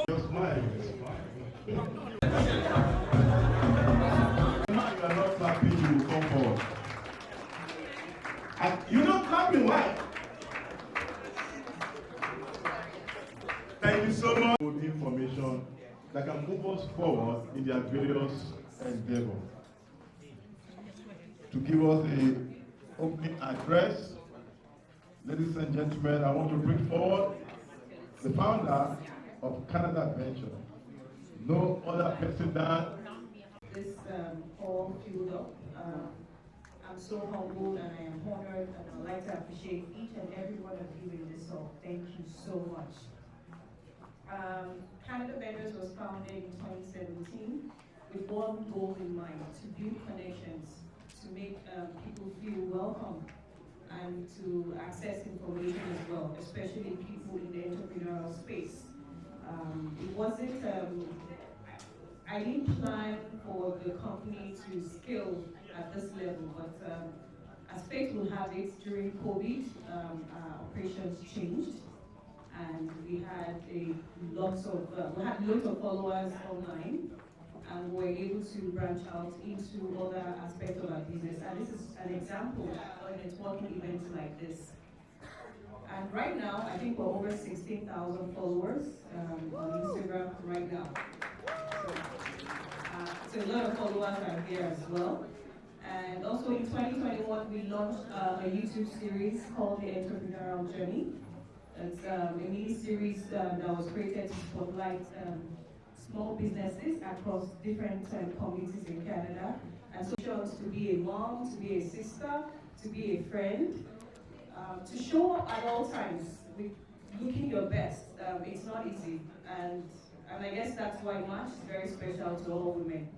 Just smile. Now you are not clapping, you will come forward. You're not clapping, why? Thank you so much for the information that can move us forward in their various endeavors. To give us an opening address, ladies and gentlemen, I want to bring forward the founder of Canada Venture. No other person than this all filled up. I'm so humbled and I am honored, and I'd like to appreciate each and every one of you in this hall. Thank you so much. Canada Ventures was founded in 2017 with one goal in mind: to build connections, to make people feel welcome, and to access information as well, especially people in the entrepreneurial space. It wasn't, I didn't plan for the company to scale at this level, but as fate will have it, during COVID, our operations changed, and we had lots of followers online, and we're able to branch out into other aspects of our business. And this is an example of networking events like this. And right now, I think we're over 16,000 followers on Instagram right now. So a lot of followers are here as well. And also in 2021, we launched a YouTube series called The Entrepreneurial Journey. It's a mini series that was created to spotlight small businesses across different communities in Canada. And so to be a mom, to be a sister, to be a friend, to show up at all times with looking your best. It's not easy, and I guess that's why March is very special to all women.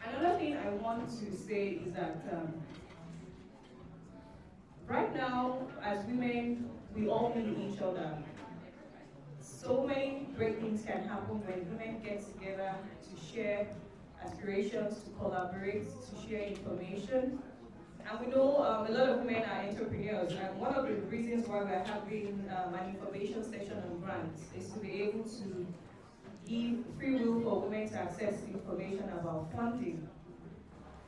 Another thing I want to say is that right now, as women, we all need each other. So many great things can happen when women get together to share aspirations, to collaborate, to share information. And we know a lot of women are entrepreneurs, and one of the reasons why we're having an information session on grants is to be able to give free will for women to access information about funding.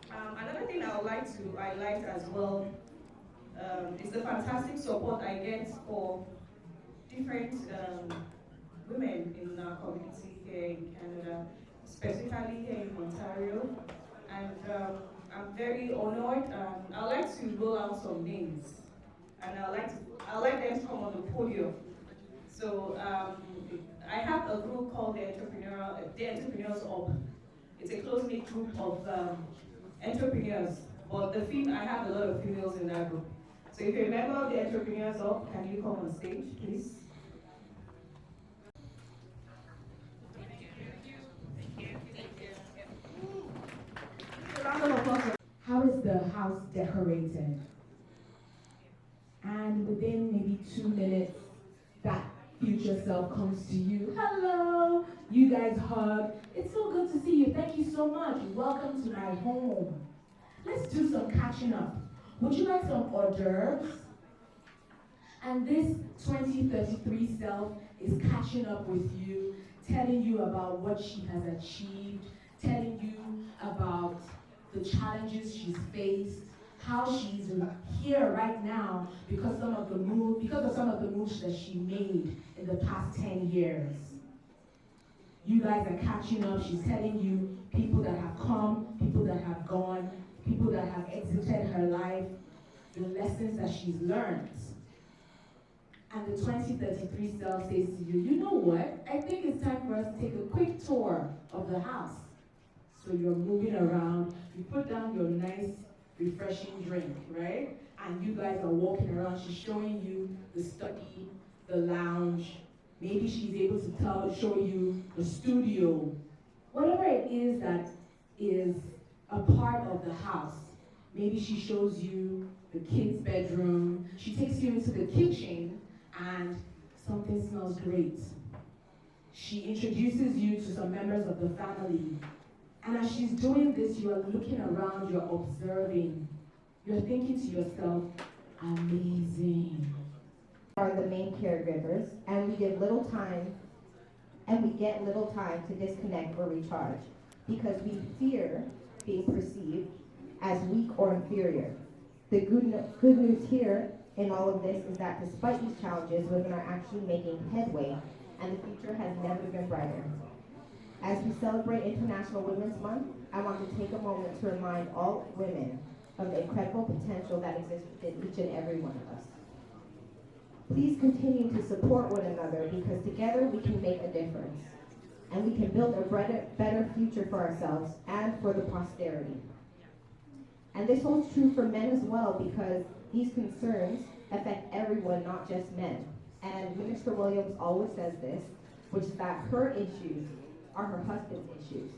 Another thing I would like to highlight as well is the fantastic support I get for different women in our community here in Canada, specifically here in Ontario. And I'm very honored. I'd like to roll out some names, and I'd like them to come on the podium. So I have a group called the Entrepreneurs Hub. It's a close-knit group of entrepreneurs, but I have a lot of females in that group. So if you remember the Entrepreneurs Hub, can you come on stage, please? How is the house decorated? And within maybe 2 minutes, that future self comes to you. Hello, you guys hug. It's so good to see you. Thank you so much. Welcome to my home. Let's do some catching up. Would you like some hors d'oeuvres? And this 2033 self is catching up with you, telling you about what she has achieved, telling you about the challenges she's faced, how she's here right now because of some of the moves that she made in the past 10 years. You guys are catching up. She's telling you people that have come, people that have gone, people that have exited her life, the lessons that she's learned. And the 2033 self says to you, you know what? I think it's time for us to take a quick tour of the house. So you're moving around, you put down your nice, refreshing drink, right? And you guys are walking around. She's showing you the study, the lounge, Maybe she's able to show you the studio. Whatever it is that is a part of the house. Maybe she shows you the kids' bedroom. She takes you into the kitchen and something smells great. She introduces you to some members of the family. And as she's doing this, you are looking around, you're observing. You're thinking to yourself, amazing. Are the main caregivers, and we get little time to disconnect or recharge because we fear being perceived as weak or inferior. The good news here in all of this is that despite these challenges, women are actually making headway, and the future has never been brighter. As we celebrate International Women's Month, I want to take a moment to remind all women of the incredible potential that exists within each and every one of us. Please continue to support one another because together we can make a difference and we can build a better future for ourselves and for the posterity. And this holds true for men as well because these concerns affect everyone, not just men. And Minister Williams always says this, which is that her issues are her husband's issues.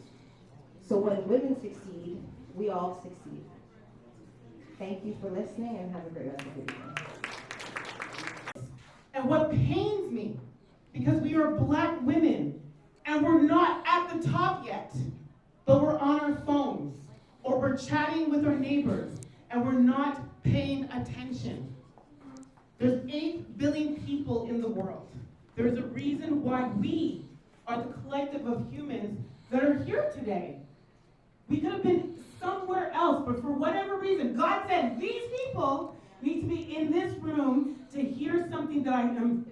So when women succeed, we all succeed. Thank you for listening and have a great rest of the evening. And what pains me, because we are black women, and we're not at the top yet, but we're on our phones, or we're chatting with our neighbors, and we're not paying attention. There's 8 billion people in the world. There's a reason why we are the collective of humans that are here today. We could have been somewhere else, but for whatever reason, God said these people need to be in this room to hear something that I am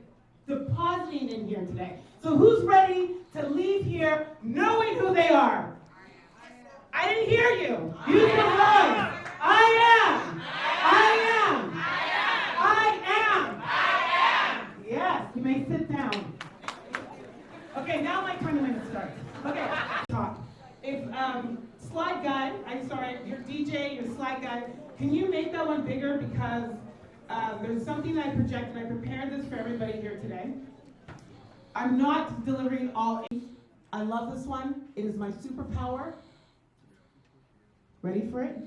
depositing in here today. So who's ready to leave here knowing who they are? I didn't hear you. Use your voice. I am. Yes, you may sit down. Okay, now my 20 minutes starts. Okay, talk. If slide guy, I'm sorry, your DJ, your slide guy, can you make that one bigger because there's something I project and I prepared this for everybody here today. I'm not delivering all. I love this one. It is my superpower. Ready for it?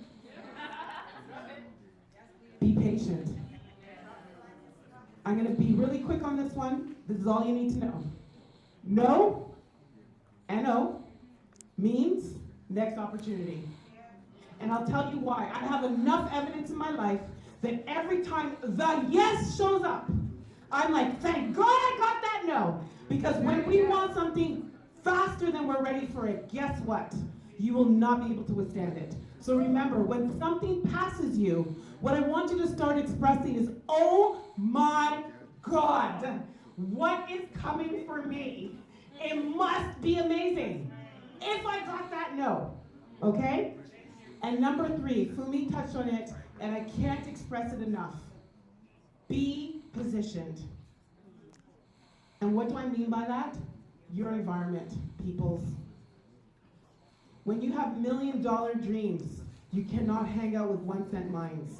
Be patient. I'm going to be really quick on this one. This is all you need to know. No, N-O, means next opportunity. And I'll tell you why. I have enough evidence in my life that every time the yes shows up, I'm like, thank God I got that no. Because when we want something faster than we're ready for it, guess what? You will not be able to withstand it. So remember, when something passes you, what I want you to start expressing is, oh my God, what is coming for me? It must be amazing. If I got that no, okay? And number 3, Fumi touched on it, and I can't express it enough. Be positioned. And what do I mean by that? Your environment, peoples. When you have $1 million dreams, you cannot hang out with 1-cent minds.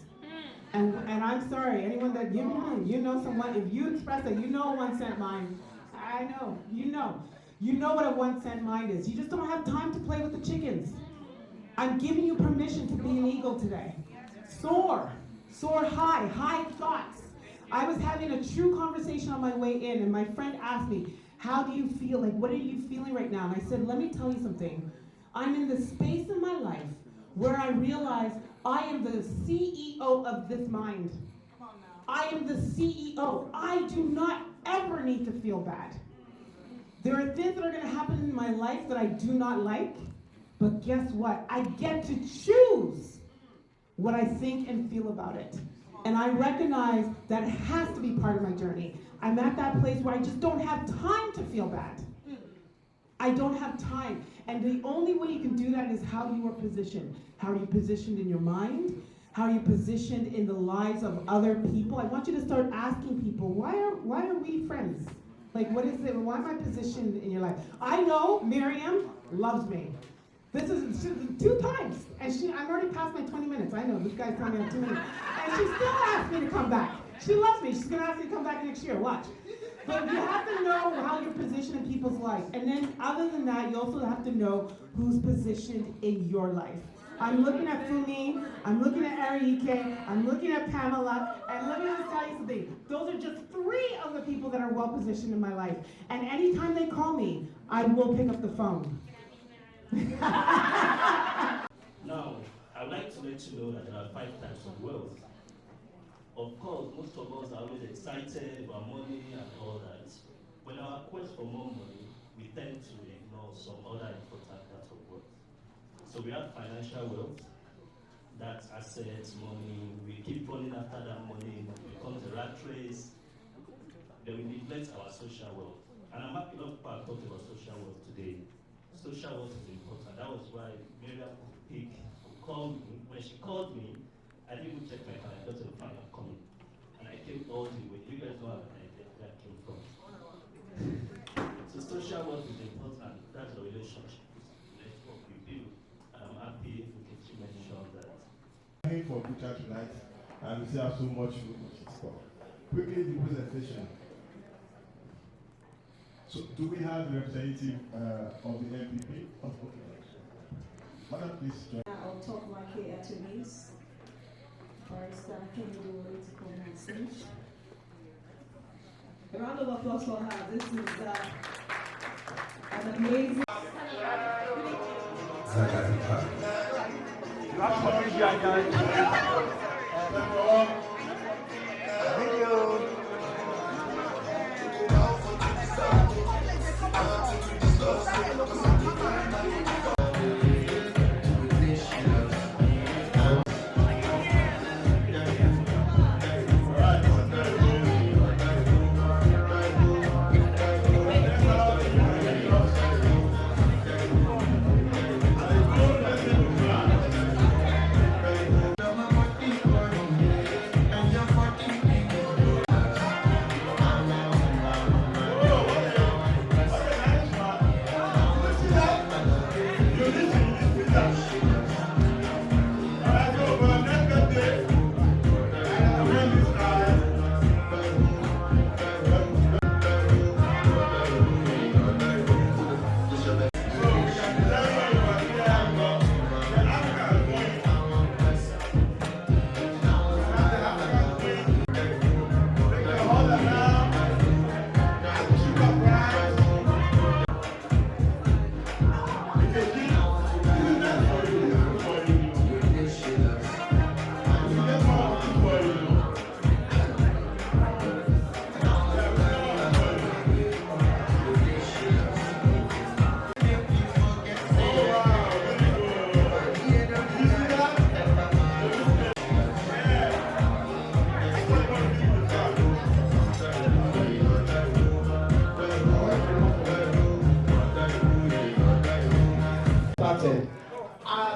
And I'm sorry, anyone that you know someone, if you express that, you know a 1-cent mind. I know, you know. You know what a 1-cent mind is. You just don't have time to play with the chickens. I'm giving you permission to be an eagle today. Soar high thoughts. I was having a true conversation on my way in, and my friend asked me, how do you feel? Like, what are you feeling right now? And I said, let me tell you something. I'm in the space in my life where I realize I am the CEO of this mind. I am the CEO. I do not ever need to feel bad. There are things that are going to happen in my life that I do not like, but guess what? I get to choose what I think and feel about it. And I recognize that it has to be part of my journey. I'm at that place where I just don't have time to feel bad. I don't have time. And the only way you can do that is how you are positioned. How are you positioned in your mind? How are you positioned in the lives of other people? I want you to start asking people, why are we friends? Like, what is it? Why am I positioned in your life? I know Miriam loves me. This is 2 times. And I'm already past my 20 minutes. I know, this guy's telling me I have 2 minutes. And she still asked me to come back. She loves me. She's going to ask me to come back next year. Watch. But you have to know how you're positioned in people's life. And then other than that, you also have to know who's positioned in your life. I'm looking at Fumi, I'm looking at Arike, I'm looking at Pamela, and let me just tell you something. Those are just 3 of the people that are well positioned in my life. And anytime they call me, I will pick up the phone. Now, I'd like to let you know that there are 5 types of wealth. Of course, most of us are always excited about money and all that. When our quest for more money, we tend to ignore some other important parts of wealth. So we have financial wealth, that's assets, money, we keep running after that money, it becomes a rat race, then we neglect our social wealth. And I'm happy enough to talk about social wealth today. Social wealth is important. That was why Miriam called me. When she called me, I didn't even check my phone. I got to the phone, I'm coming. And I came all the way. You guys don't have an idea where I came from. So social wealth is important. That's the relationship. Let's work we build. And I'm happy we can mention that. Thank you for Butcher tonight, and we still have so much food to score. Quickly, the presentation. So, do we have the representative of the MPP? Madam, please join. I'll talk my K attorneys. Barrister Kennedy to come on stage. A round of applause for her. This is an amazing.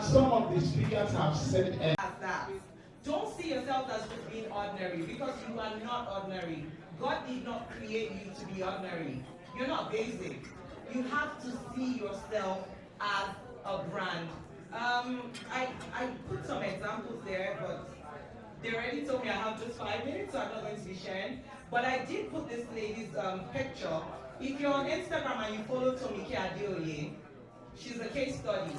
Some of the speakers have said it. That. Don't see yourself as just being ordinary, because you are not ordinary. God did not create you to be ordinary. You're not basic. You have to see yourself as a brand. I put some examples there, but they already told me I have just 5 minutes, so I'm not going to be sharing. But I did put this lady's picture. If you're on Instagram and you follow Tomike Adeoye, she's a case study.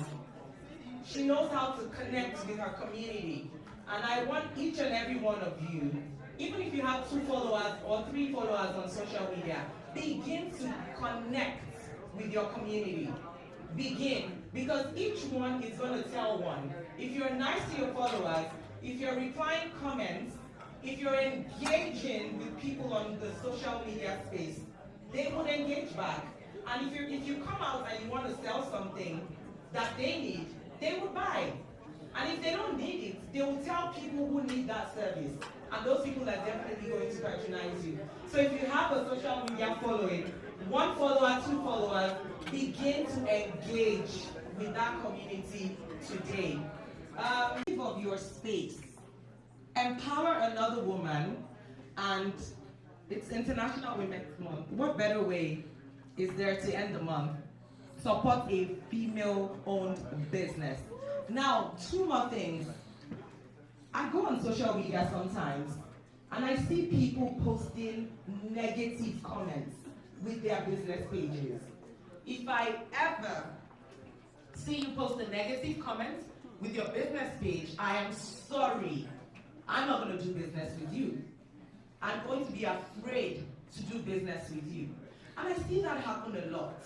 She knows how to connect with her community. And I want each and every one of you, even if you have 2 followers or 3 followers on social media, begin to connect with your community. Begin, because each one is going to tell one. If you're nice to your followers, if you're replying comments, if you're engaging with people on the social media space, they will engage back. And if you come out and you want to sell something that they need, they will buy. And if they don't need it, they will tell people who need that service. And those people are definitely going to patronize you. So if you have a social media following, 1 follower, 2 followers, begin to engage with that community today. Give of your space. Empower another woman, and it's International Women's Month. What better way is there to end the month? Support a female-owned business. Now, 2 more things. I go on social media sometimes, and I see people posting negative comments with their business pages. If I ever see you post a negative comment with your business page, I am sorry. I'm not going to do business with you. I'm going to be afraid to do business with you. And I see that happen a lot.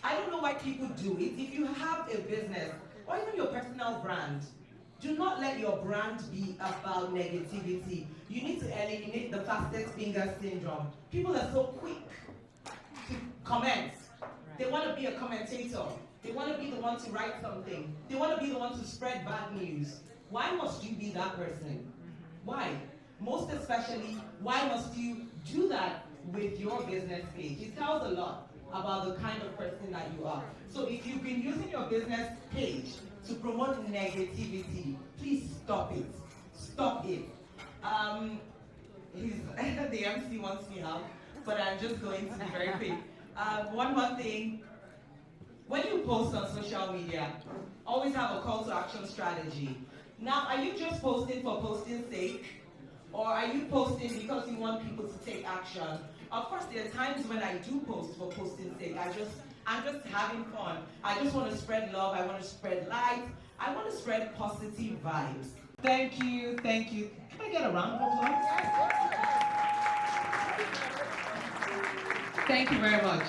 I don't know why people do it. If you have a business, or even your personal brand, do not let your brand be about negativity. You need to eliminate the fastest finger syndrome. People are so quick to comment. They want to be a commentator. They want to be the one to write something. They want to be the one to spread bad news. Why must you be that person? Why? Most especially, why must you do that with your business page? It tells a lot about the kind of person that you are. So if you've been using your business page to promote negativity, please stop it. Stop it. The MC wants me out, but I'm just going to be very quick. One more thing. When you post on social media, always have a call to action strategy. Now, are you just posting for posting's sake? Or are you posting because you want people to take action? Of course, there are times when I do post for posting's sake. I'm just having fun. I just want to spread love. I want to spread light. I want to spread positive vibes. Thank you. Thank you. Can I get a round of applause? Thank you very much.